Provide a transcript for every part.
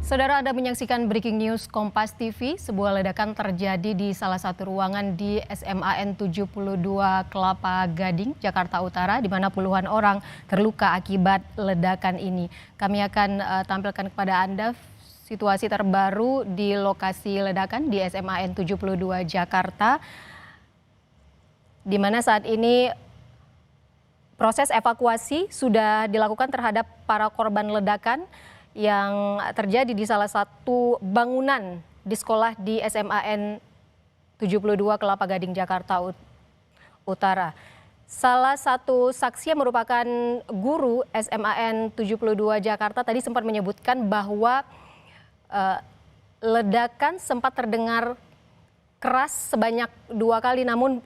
Saudara, Anda menyaksikan Breaking News Kompas TV. Sebuah ledakan terjadi di salah satu ruangan di SMAN 72 Kelapa Gading, Jakarta Utara, di mana puluhan orang terluka akibat ledakan ini. Kami akan tampilkan kepada Anda situasi terbaru di lokasi ledakan di SMAN 72 Jakarta, di mana saat ini proses evakuasi sudah dilakukan terhadap para korban ledakan yang terjadi di salah satu bangunan di sekolah di SMAN 72 Kelapa Gading, Jakarta Utara. Salah satu saksi yang merupakan guru SMAN 72 Jakarta tadi sempat menyebutkan bahwa ledakan sempat terdengar keras sebanyak 2 kali, namun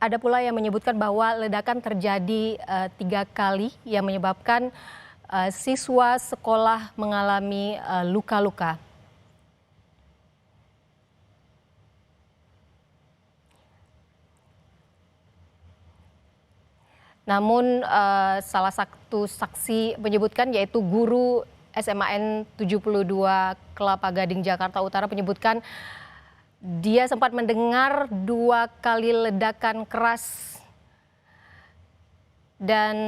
ada pula yang menyebutkan bahwa ledakan terjadi 3 kali yang menyebabkan siswa sekolah mengalami luka-luka. Namun salah satu saksi menyebutkan, yaitu guru SMAN 72 Kelapa Gading, Jakarta Utara, menyebutkan dia sempat mendengar 2 kali ledakan keras. Dan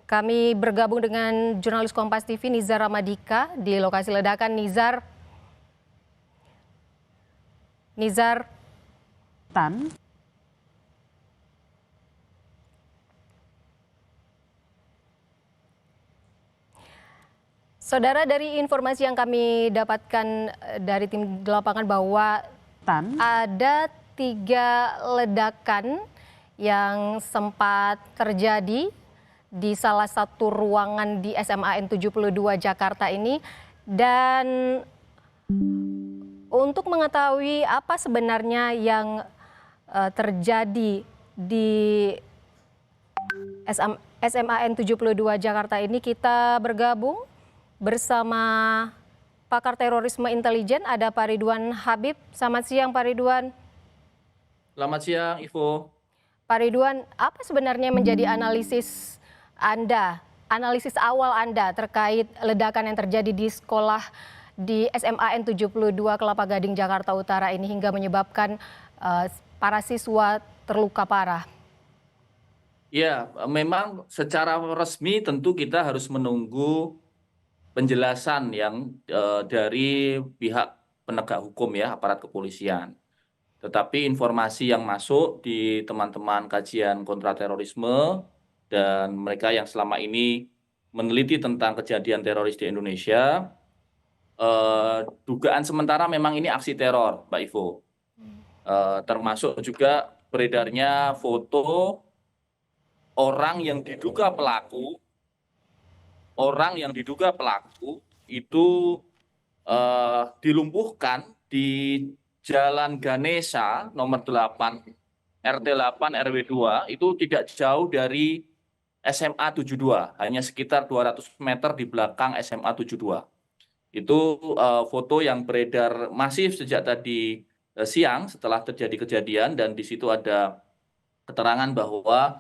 kami bergabung dengan jurnalis Kompas TV Nizar Ramadika di lokasi ledakan. Nizar. Saudara, dari informasi yang kami dapatkan dari tim di lapangan bahwa ada 3 ledakan yang sempat terjadi di salah satu ruangan di SMAN 72 Jakarta ini. Dan untuk mengetahui apa sebenarnya yang terjadi di SMAN 72 Jakarta ini, kita bergabung bersama pakar terorisme intelijen, ada Pak Ridwan Habib. Selamat siang, Pak Ridwan. Selamat siang, Ivo. Pak Ridwan, apa sebenarnya menjadi analisis awal Anda terkait ledakan yang terjadi di sekolah di SMAN 72 Kelapa Gading, Jakarta Utara ini hingga menyebabkan para siswa terluka parah? Ya, memang secara resmi tentu kita harus menunggu penjelasan yang dari pihak penegak hukum ya, aparat kepolisian. Tetapi informasi yang masuk di teman-teman kajian kontraterorisme dan mereka yang selama ini meneliti tentang kejadian teroris di Indonesia, dugaan sementara memang ini aksi teror, Mbak Ivo. Termasuk juga beredarnya foto orang yang diduga pelaku itu dilumpuhkan di Jalan Ganesha nomor 8 RT 8 RW 2, itu tidak jauh dari SMA 72, hanya sekitar 200 meter di belakang SMA 72. Itu foto yang beredar masif sejak tadi siang setelah terjadi kejadian, dan di situ ada keterangan bahwa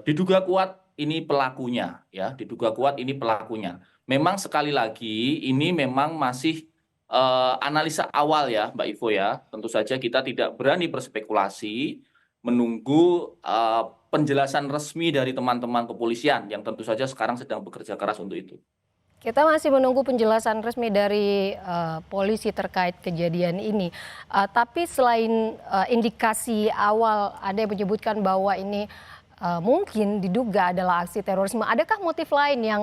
diduga kuat ini pelakunya, ya, diduga kuat ini pelakunya. Memang sekali lagi ini memang masih analisa awal ya, Mbak Ivo ya. Tentu saja kita tidak berani berspekulasi, menunggu penjelasan resmi dari teman-teman kepolisian yang tentu saja sekarang sedang bekerja keras untuk itu. Kita masih menunggu penjelasan resmi dari polisi terkait kejadian ini. Tapi selain indikasi awal, ada yang menyebutkan bahwa ini mungkin diduga adalah aksi terorisme. Adakah motif lain yang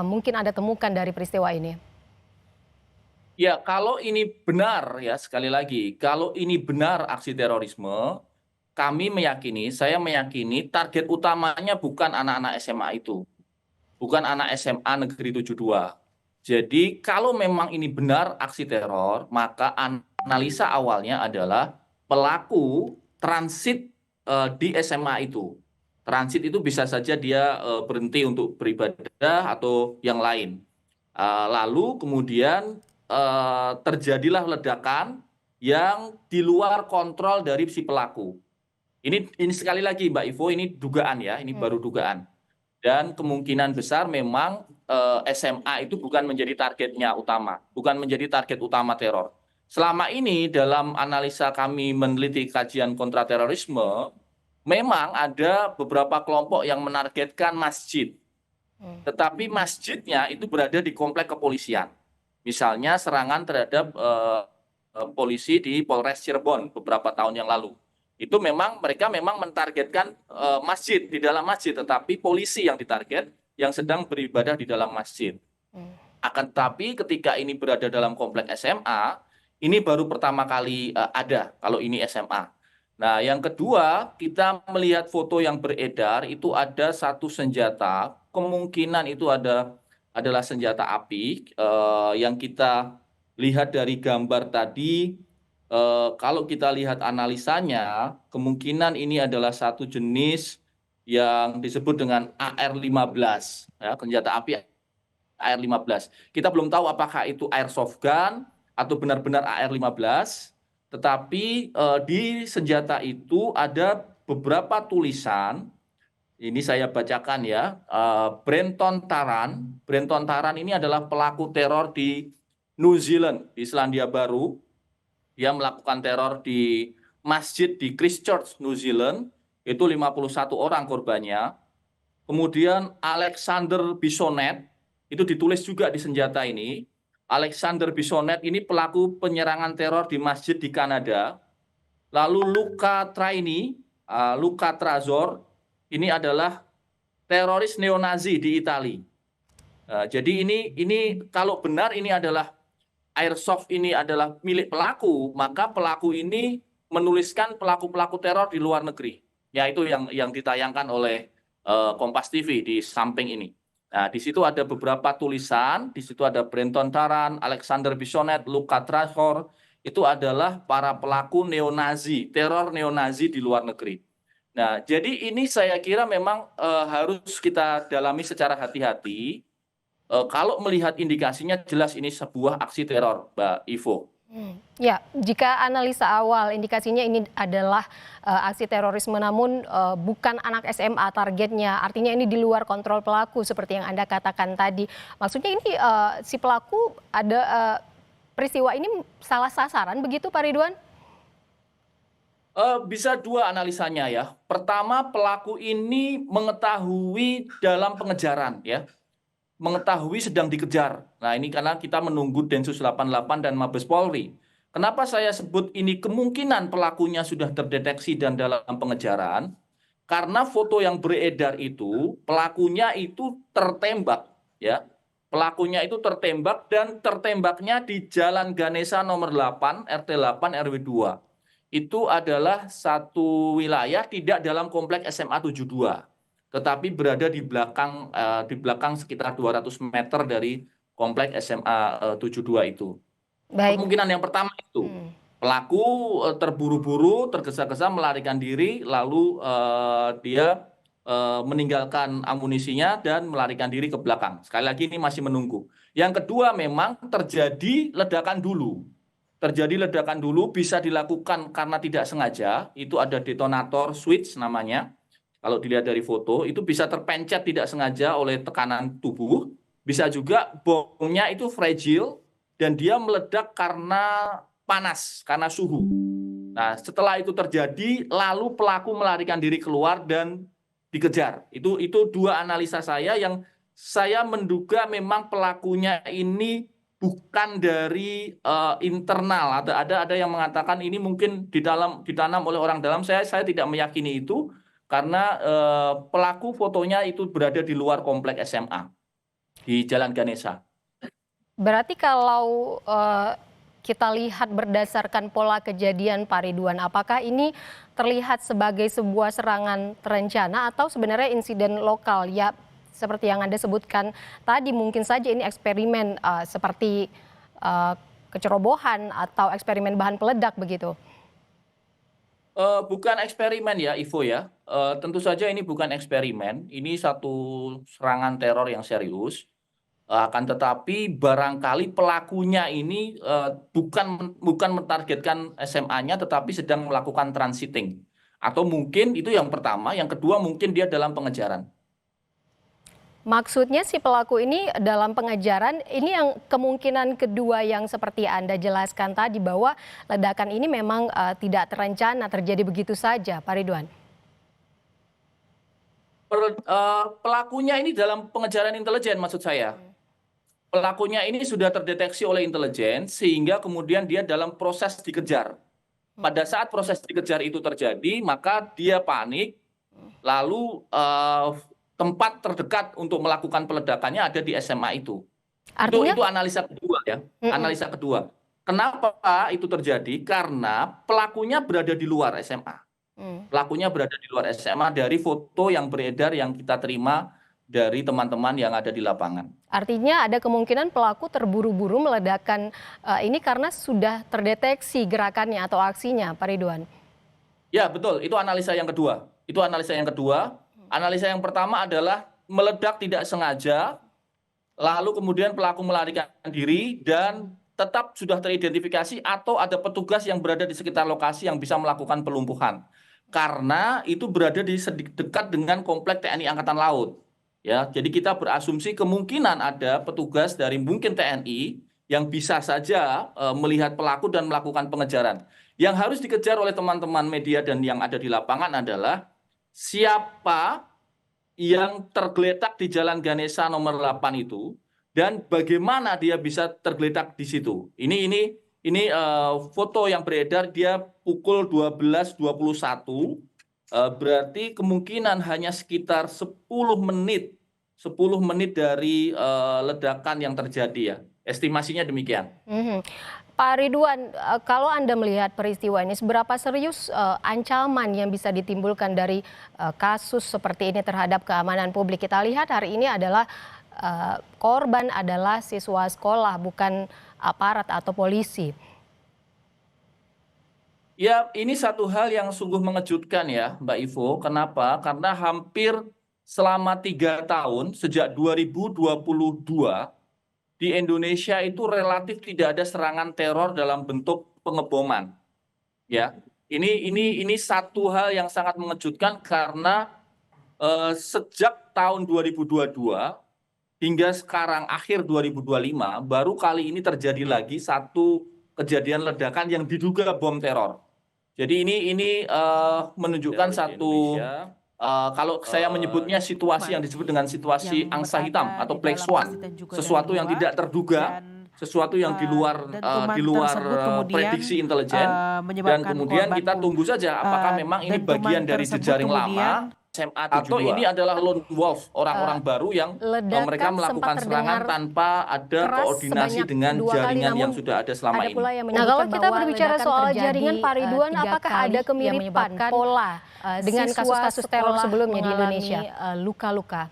mungkin Anda temukan dari peristiwa ini? Ya, kalau ini benar ya, sekali lagi, kalau ini benar aksi terorisme, saya meyakini target utamanya bukan anak-anak SMA itu. Bukan anak SMA Negeri 72. Jadi kalau memang ini benar aksi teror, maka analisa awalnya adalah pelaku transit di SMA itu. Transit itu bisa saja dia berhenti untuk beribadah atau yang lain. Lalu kemudian terjadilah ledakan yang di luar kontrol dari si pelaku. Ini sekali lagi Mbak Ivo, ini dugaan ya, ini baru dugaan. Dan kemungkinan besar memang SMA itu bukan menjadi targetnya utama, bukan menjadi target utama teror. Selama ini dalam analisa kami meneliti kajian kontraterorisme, memang ada beberapa kelompok yang menargetkan masjid, tetapi masjidnya itu berada di komplek kepolisian. Misalnya serangan terhadap polisi di Polres Cirebon beberapa tahun yang lalu. Itu mereka memang mentargetkan masjid, di dalam masjid, tetapi polisi yang ditarget yang sedang beribadah di dalam masjid. Akan tetapi ketika ini berada dalam komplek SMA, ini baru pertama kali ada kalau ini SMA. Nah, yang kedua, kita melihat foto yang beredar itu ada satu senjata, kemungkinan itu adalah senjata api yang kita lihat dari gambar tadi. Kalau kita lihat analisanya, kemungkinan ini adalah satu jenis yang disebut dengan AR-15, ya, senjata api AR-15. Kita belum tahu apakah itu airsoft gun atau benar-benar AR-15, tetapi di senjata itu ada beberapa tulisan. Ini saya bacakan ya. Brenton Tarrant. Brenton Tarrant ini adalah pelaku teror di New Zealand, di Selandia Baru. Dia melakukan teror di masjid di Christchurch, New Zealand. Itu 51 orang korbannya. Kemudian Alexander Bissonnette, itu ditulis juga di senjata ini. Alexander Bissonnette ini pelaku penyerangan teror di masjid di Kanada. Lalu Luca Traini, Luca Trazor, ini adalah teroris neonazi di Italia. Jadi ini kalau benar ini adalah airsoft, ini adalah milik pelaku, maka pelaku ini menuliskan pelaku-pelaku teror di luar negeri. Ya, itu yang ditayangkan oleh Kompas TV di samping ini. Nah, di situ ada beberapa tulisan, di situ ada Brenton Tarrant, Alexander Bissonnette, Luca Trazor, itu adalah para pelaku neonazi, teror neonazi di luar negeri. Nah, jadi ini saya kira memang harus kita dalami secara hati-hati. Kalau melihat indikasinya jelas ini sebuah aksi teror, Mbak Ivo. Ya, jika analisa awal indikasinya ini adalah aksi terorisme, namun bukan anak SMA targetnya, artinya ini di luar kontrol pelaku seperti yang Anda katakan tadi. Maksudnya ini si pelaku ada peristiwa ini salah sasaran begitu, Pak Ridwan? Bisa dua analisanya ya. Pertama, pelaku ini mengetahui dalam pengejaran ya. Mengetahui sedang dikejar. Nah, ini karena kita menunggu Densus 88 dan Mabes Polri. Kenapa saya sebut ini kemungkinan pelakunya sudah terdeteksi dan dalam pengejaran? Karena foto yang beredar itu pelakunya itu tertembak ya. Pelakunya itu tertembak dan tertembaknya di Jalan Ganesha nomor 8 RT 8 RW 2. Itu adalah satu wilayah tidak dalam komplek SMA 72. Tetapi berada di belakang sekitar 200 meter dari komplek SMA 72 itu. Baik. Kemungkinan yang pertama itu pelaku terburu-buru, tergesa-gesa melarikan diri, lalu dia meninggalkan amunisinya dan melarikan diri ke belakang. Sekali lagi ini masih menunggu. Yang kedua memang terjadi ledakan dulu. Terjadi ledakan dulu bisa dilakukan karena tidak sengaja, itu ada detonator switch namanya. Kalau dilihat dari foto, itu bisa terpencet tidak sengaja oleh tekanan tubuh. Bisa juga bomnya itu fragile dan dia meledak karena panas, karena suhu. Nah, setelah itu terjadi, lalu pelaku melarikan diri keluar dan dikejar. Itu dua analisa saya yang saya menduga memang pelakunya ini bukan dari internal. Ada yang mengatakan ini mungkin ditanam oleh orang dalam. Saya tidak meyakini itu. Karena pelaku fotonya itu berada di luar komplek SMA di Jalan Ganesha. Berarti kalau kita lihat berdasarkan pola kejadian, Pak Ridwan, apakah ini terlihat sebagai sebuah serangan terencana atau sebenarnya insiden lokal? Ya, seperti yang Anda sebutkan tadi, mungkin saja ini eksperimen seperti kecerobohan atau eksperimen bahan peledak begitu. Bukan eksperimen ya, Ivo ya. Tentu saja ini bukan eksperimen. Ini satu serangan teror yang serius. Akan tetapi barangkali pelakunya ini bukan mentargetkan SMA-nya, tetapi sedang melakukan transiting. Atau mungkin itu yang pertama. Yang kedua mungkin dia dalam pengejaran. Maksudnya si pelaku ini dalam pengejaran, ini yang kemungkinan kedua yang seperti Anda jelaskan tadi bahwa ledakan ini memang tidak terencana terjadi begitu saja, Pak Ridwan. Pelakunya ini dalam pengejaran intelijen maksud saya. Pelakunya ini sudah terdeteksi oleh intelijen sehingga kemudian dia dalam proses dikejar. Pada saat proses dikejar itu terjadi, maka dia panik, lalu tempat terdekat untuk melakukan peledakannya ada di SMA itu. Artinya, Itu analisa kedua ya, analisa kedua. Kenapa itu terjadi? Karena pelakunya berada di luar SMA. Pelakunya berada di luar SMA dari foto yang beredar yang kita terima dari teman-teman yang ada di lapangan. artinya ada kemungkinan pelaku terburu-buru meledakkan ini karena sudah terdeteksi gerakannya atau aksinya, Pak Ridwan. Ya betul, itu analisa yang kedua. Itu analisa yang kedua. Analisa yang pertama adalah meledak tidak sengaja, lalu kemudian pelaku melarikan diri dan tetap sudah teridentifikasi atau ada petugas yang berada di sekitar lokasi yang bisa melakukan pelumpuhan. Karena itu berada di dekat dengan komplek TNI Angkatan Laut. Ya, jadi kita berasumsi kemungkinan ada petugas dari mungkin TNI yang bisa saja melihat pelaku dan melakukan pengejaran. Yang harus dikejar oleh teman-teman media dan yang ada di lapangan adalah siapa yang tergeletak di Jalan Ganesha nomor 8 itu dan bagaimana dia bisa tergeletak di situ. Ini foto yang beredar dia pukul 12.21, berarti kemungkinan hanya sekitar 10 menit dari ledakan yang terjadi ya. Estimasinya demikian. Pak Ridwan, kalau Anda melihat peristiwa ini, seberapa serius ancaman yang bisa ditimbulkan dari kasus seperti ini terhadap keamanan publik? Kita lihat hari ini adalah korban adalah siswa sekolah, bukan aparat atau polisi. Ya, ini satu hal yang sungguh mengejutkan ya, Mbak Ivo. Kenapa? Karena hampir selama 3 tahun, sejak 2022, di Indonesia itu relatif tidak ada serangan teror dalam bentuk pengeboman. Ya, ini satu hal yang sangat mengejutkan karena sejak tahun 2022 hingga sekarang akhir 2025 baru kali ini terjadi lagi satu kejadian ledakan yang diduga bom teror. Jadi ini menunjukkan satu kalau saya menyebutnya situasi yang disebut dengan situasi angsa hitam atau black swan, sesuatu yang tidak terduga, sesuatu yang di luar prediksi intelijen, dan kemudian kita tunggu saja apakah memang ini bagian dari jejaring lama SMA atau ini adalah lone wolf, orang-orang baru yang mereka melakukan serangan tanpa ada koordinasi dengan jaringan yang sudah ada selama ini. Nah, kalau kita berbicara soal jaringan, Pak Ridwan, apakah ada kemiripan pola dengan kasus-kasus teror sebelumnya di Indonesia? Luka-luka.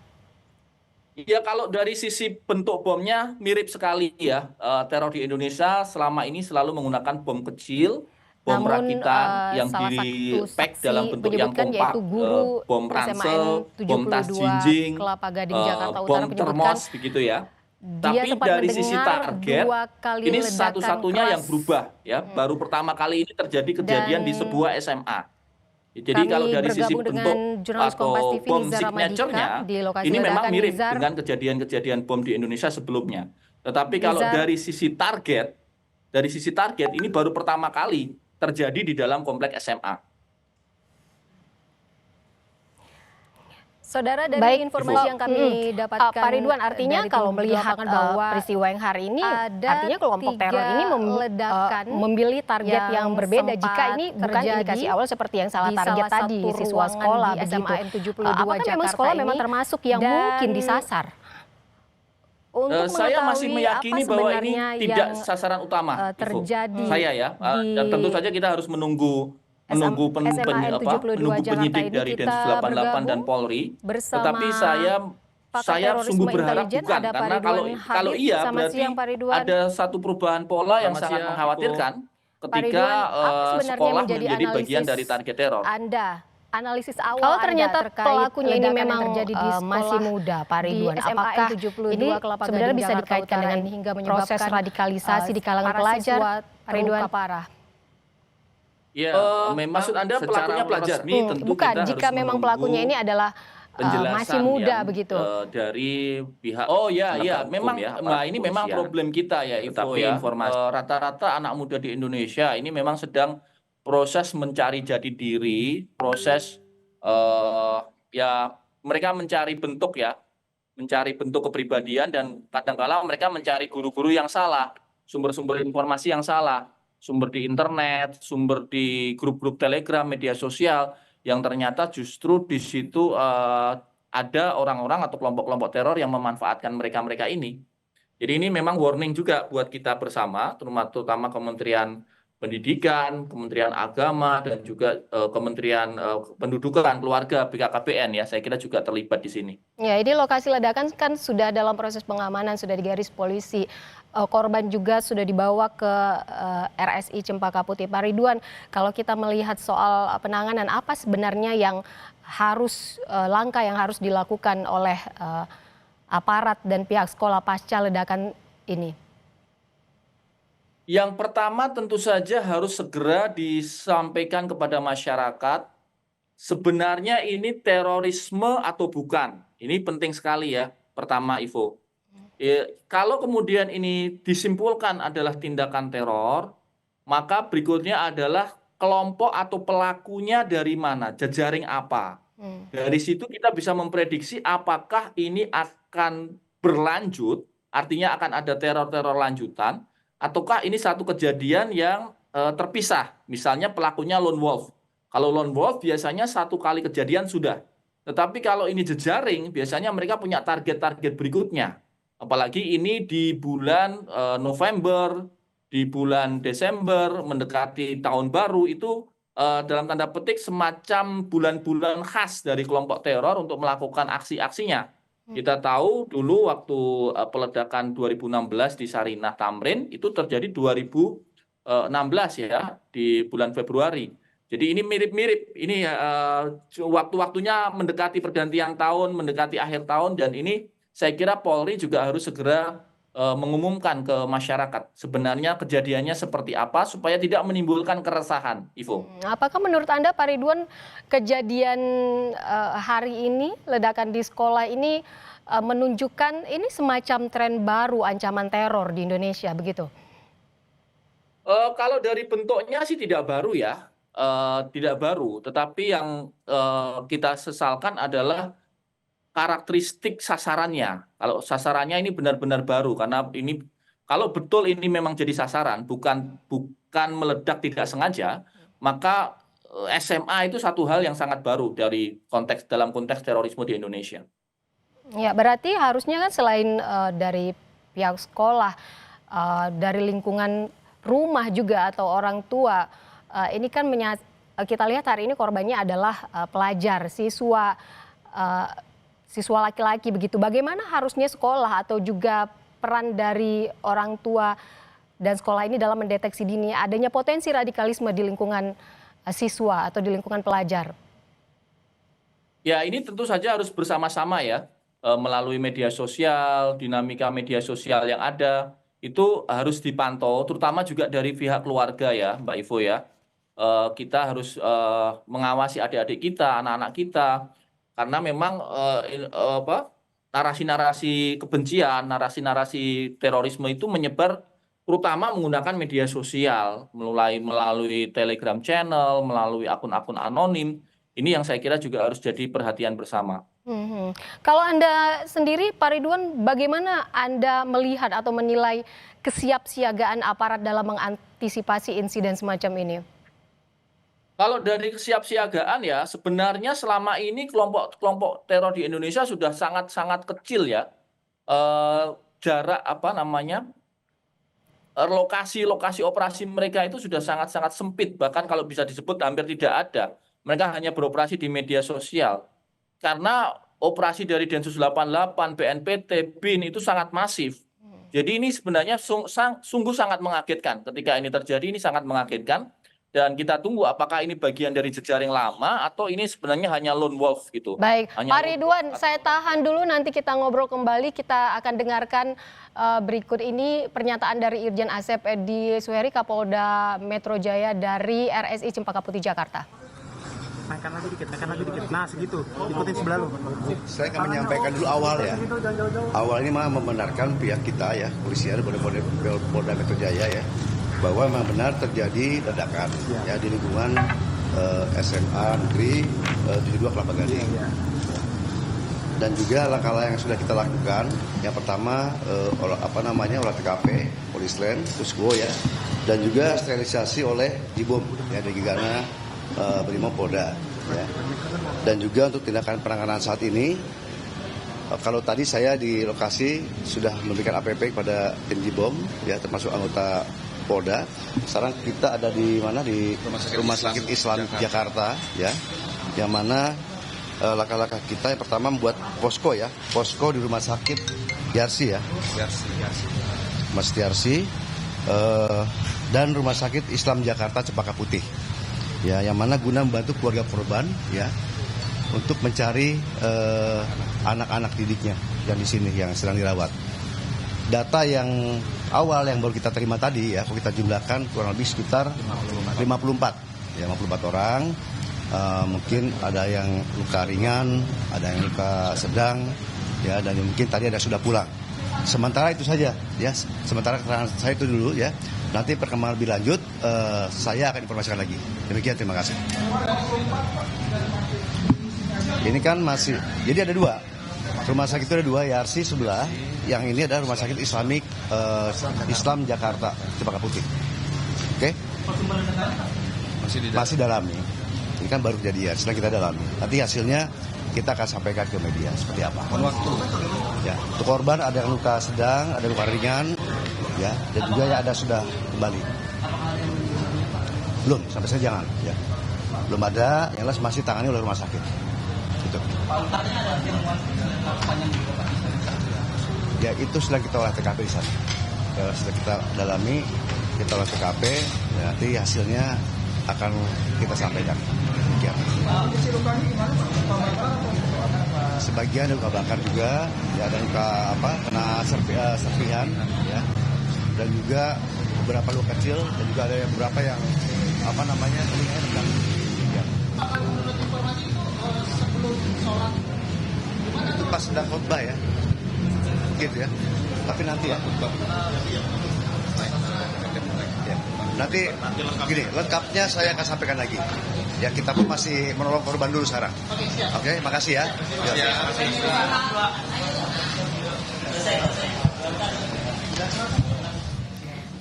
Ya, kalau dari sisi bentuk bomnya mirip sekali ya. Teror di Indonesia selama ini selalu menggunakan bom kecil, bom rakitan yang di-pack dalam bentuk yang kompak, bom ransel, bom tas jinjing, bom termos begitu ya. Tapi dari sisi target, ini satu-satunya yang berubah ya. Baru pertama kali ini terjadi kejadian di sebuah SMA. Jadi kalau dari sisi bentuk atau bom signature-nya, ini memang mirip dengan kejadian-kejadian bom di Indonesia sebelumnya. Tetapi kalau dari sisi target ini baru pertama kali terjadi di dalam komplek SMA. Saudara, dari informasi yang kami dapatkan, Pak Ridwan, artinya kalau melihat bahwa peristiwa yang hari ini, artinya kelompok teror ini memilih target yang berbeda. Jika ini bukan indikasi awal seperti yang salah target tadi, siswa sekolah di SMA N72 apakah memang sekolah memang termasuk yang mungkin disasar? Saya masih meyakini bahwa ini tidak sasaran utama terjadi. Saya ya, dan tentu saja kita harus menunggu penyidik dari Densus 88 dan Polri. Tetapi saya sungguh berharap bukan, karena kalau iya berarti ada satu perubahan pola yang sangat mengkhawatirkan ketika sekolah menjadi bagian dari target teror. Analisis awal kalau ternyata pelakunya ini memang terjadi di masih muda, Pak Ridwan, apakah ini sebenarnya bisa dikaitkan dengan hingga proses radikalisasi di kalangan pelajar, Pak Ridwan? Ya, maksud Anda pelakunya pelajar? Bukan, jika memang pelakunya ini adalah masih penjelasan muda yang begitu. dari pihak oh ya ya Penegak hukum memang ya, nah aparat ini memang kepolisian. problem kita ya Ivo Tetapi ya. informasi Rata-rata anak muda di Indonesia ini memang sedang proses mencari jati diri, proses eh, ya mereka mencari bentuk kepribadian dan kadang-kala mereka mencari guru-guru yang salah, sumber-sumber informasi yang salah, sumber di internet, sumber di grup-grup Telegram, media sosial yang ternyata justru di situ ada orang-orang atau kelompok-kelompok teror yang memanfaatkan mereka-mereka ini. Jadi ini memang warning juga buat kita bersama, terutama Kementerian Pendidikan, Kementerian Agama, dan juga Kementerian Pendudukan, Keluarga, BKKBN ya. Saya kira juga terlibat di sini. Ya, ini lokasi ledakan kan sudah dalam proses pengamanan, sudah digaris polisi. Korban juga sudah dibawa ke RSI Cempaka Putih. Pak Ridwan, kalau kita melihat soal penanganan, apa sebenarnya yang langkah yang harus dilakukan oleh aparat dan pihak sekolah pasca ledakan ini? Yang pertama tentu saja harus segera disampaikan kepada masyarakat sebenarnya ini terorisme atau bukan. Ini penting sekali ya. Pertama, Ivo. Kalau kemudian ini disimpulkan adalah tindakan teror, maka berikutnya adalah kelompok atau pelakunya dari mana, jejaring apa. Dari situ kita bisa memprediksi apakah ini akan berlanjut, artinya akan ada teror-teror lanjutan, ataukah ini satu kejadian yang terpisah. Misalnya pelakunya lone wolf. Kalau lone wolf biasanya satu kali kejadian sudah. Tetapi kalau ini jejaring, biasanya mereka punya target-target berikutnya. Apalagi ini di bulan November, di bulan Desember, mendekati tahun baru, itu dalam tanda petik semacam bulan-bulan khas dari kelompok teror untuk melakukan aksi-aksinya. Kita tahu dulu waktu peledakan 2016 di Sarinah Tamrin, itu terjadi 2016 ya, di bulan Februari. Jadi ini mirip-mirip, ini waktu-waktunya mendekati pergantian tahun, mendekati akhir tahun, dan ini saya kira Polri juga harus segera mengumumkan ke masyarakat sebenarnya kejadiannya seperti apa supaya tidak menimbulkan keresahan, Ivo. Apakah menurut Anda, Pak Ridwan, kejadian hari ini, ledakan di sekolah ini menunjukkan ini semacam tren baru ancaman teror di Indonesia, begitu? Kalau dari bentuknya sih tidak baru ya, tidak baru. Tetapi yang kita sesalkan adalah karakteristik sasarannya. Kalau sasarannya ini benar-benar baru, karena ini kalau betul ini memang jadi sasaran, bukan meledak tidak sengaja, maka SMA itu satu hal yang sangat baru dalam konteks terorisme di Indonesia. Ya, berarti harusnya kan selain dari pihak sekolah, dari lingkungan rumah juga atau orang tua, ini kan kita lihat hari ini korbannya adalah pelajar, siswa laki-laki begitu. Bagaimana harusnya sekolah atau juga peran dari orang tua dan sekolah ini dalam mendeteksi dini adanya potensi radikalisme di lingkungan siswa atau di lingkungan pelajar? Ya, ini tentu saja harus bersama-sama ya, melalui media sosial, dinamika media sosial yang ada, itu harus dipantau, terutama juga dari pihak keluarga ya, Mbak Ivo ya. Kita harus mengawasi adik-adik kita, anak-anak kita, karena memang narasi-narasi kebencian, narasi-narasi terorisme itu menyebar terutama menggunakan media sosial, melalui Telegram channel, melalui akun-akun anonim. Ini yang saya kira juga harus jadi perhatian bersama. Kalau Anda sendiri, Pak Ridwan, bagaimana Anda melihat atau menilai kesiapsiagaan aparat dalam mengantisipasi insiden semacam ini? Kalau dari kesiapsiagaan ya, sebenarnya selama ini kelompok teror di Indonesia sudah sangat-sangat kecil ya. Jarak lokasi operasi mereka itu sudah sangat-sangat sempit, bahkan kalau bisa disebut hampir tidak ada. Mereka hanya beroperasi di media sosial. Karena operasi dari Densus 88, BNPT, BIN itu sangat masif. Jadi ini sebenarnya sungguh sangat mengagetkan. Ketika ini terjadi, ini sangat mengagetkan. Dan kita tunggu apakah ini bagian dari jejaring lama atau ini sebenarnya hanya lone wolf gitu. Baik, Pak Ridwan, saya tahan dulu, nanti kita ngobrol kembali. Kita akan dengarkan berikut ini pernyataan dari Irjen Asep Edi Suheri, Kapolda Metro Jaya dari RSI Cempaka Putih, Jakarta. naikkan lagi dikit. Nah, segitu. Ikutin sebelah lu. Saya akan menyampaikan dulu awal ya. Awal ini memang membenarkan pihak kita ya, polisian Polda Metro Jaya ya, bahwa memang benar terjadi ledakan ya di lingkungan SMA Negeri 72 Kelapa Gading. Dan juga langkah-langkah yang sudah kita lakukan, yang pertama olah TKP, Polisland, Pusko ya, dan juga sterilisasi oleh Jibom ya dari Gegana Brimopolda ya. Dan juga untuk tindakan penanganan saat ini, kalau tadi saya di lokasi sudah memberikan APP kepada tim Jibom ya, termasuk anggota Polda. Sekarang kita ada di mana, di Rumah Sakit Islam Jakarta ya, yang mana langkah-langkah kita yang pertama membuat posko ya, posko di Rumah Sakit Yarsi ya, Mas Yarsi dan Rumah Sakit Islam Jakarta Cempaka Putih ya, yang mana guna membantu keluarga korban ya untuk mencari anak-anak didiknya yang di sini yang sedang dirawat. Data yang awal yang baru kita terima tadi ya, kita jumlahkan kurang lebih sekitar 54 orang. Mungkin ada yang luka ringan, ada yang luka sedang, ya, dan mungkin tadi ada sudah pulang. Sementara itu saja, ya. Sementara keterangan saya itu dulu, ya. Nanti perkembangan lebih lanjut, saya akan informasikan lagi. Demikian, terima kasih. Ini kan masih, jadi ada dua. Rumah sakit itu ada dua, Yarsi sebelah. Yang ini adalah Rumah Sakit Islamik Islam Jakarta, Cempaka Putih. Oke? Masih dalami. Ini kan baru kejadian, sedang kita dalami. Nanti hasilnya kita akan sampaikan ke media seperti apa. Waktu. Ya, untuk korban ada yang luka sedang, ada luka ringan, ya, dan juga ya ada sudah kembali. Belum, sampai saya jangan. Ya. Belum ada, yang jelas masih tangani oleh rumah sakit. Gitu. Ya itu sedang kita olah TKP di sana. Ya, sedang kita dalami, kita olah TKP, ya, nanti hasilnya akan kita sampaikan. Demikian. Sebagian luka bakar juga, ya, ada luka kena serpihan, ya, dan juga beberapa luka kecil, dan juga ada beberapa yang telinganya tendang. Ya. Itu pas sedang khotbah ya, gitu ya. Tapi nanti ya. Nanti gini, lengkapnya saya akan sampaikan lagi. Ya, kita pun masih menolong korban dulu sekarang. Oke, makasih ya.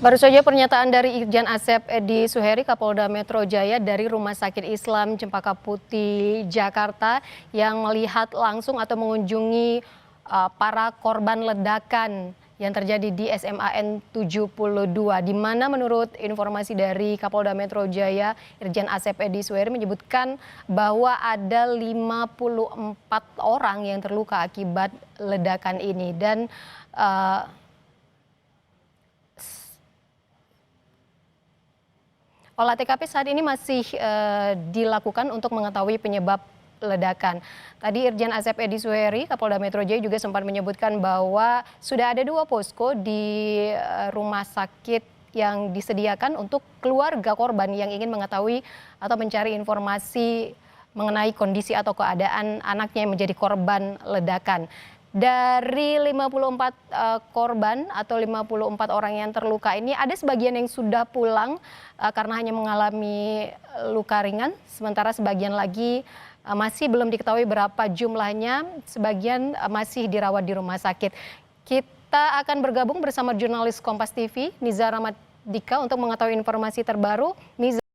Baru saja pernyataan dari Irjen Asep Edi Suheri, Kapolda Metro Jaya dari Rumah Sakit Islam Cempaka Putih, Jakarta, yang melihat langsung atau mengunjungi para korban ledakan yang terjadi di SMAN 72, di mana menurut informasi dari Kapolda Metro Jaya, Irjen Asep Edi Suheri menyebutkan bahwa ada 54 orang yang terluka akibat ledakan ini, dan olah TKP saat ini masih dilakukan untuk mengetahui penyebab ledakan. Tadi Irjen Asep Edi Suheri, Kapolda Metro Jaya, juga sempat menyebutkan bahwa sudah ada 2 posko di rumah sakit yang disediakan untuk keluarga korban yang ingin mengetahui atau mencari informasi mengenai kondisi atau keadaan anaknya yang menjadi korban ledakan. Dari 54 korban atau 54 orang yang terluka ini, ada sebagian yang sudah pulang karena hanya mengalami luka ringan, sementara sebagian lagi masih belum diketahui berapa jumlahnya, sebagian masih dirawat di rumah sakit. Kita akan bergabung bersama jurnalis Kompas TV, Niza Ramadika, untuk mengetahui informasi terbaru. Niza.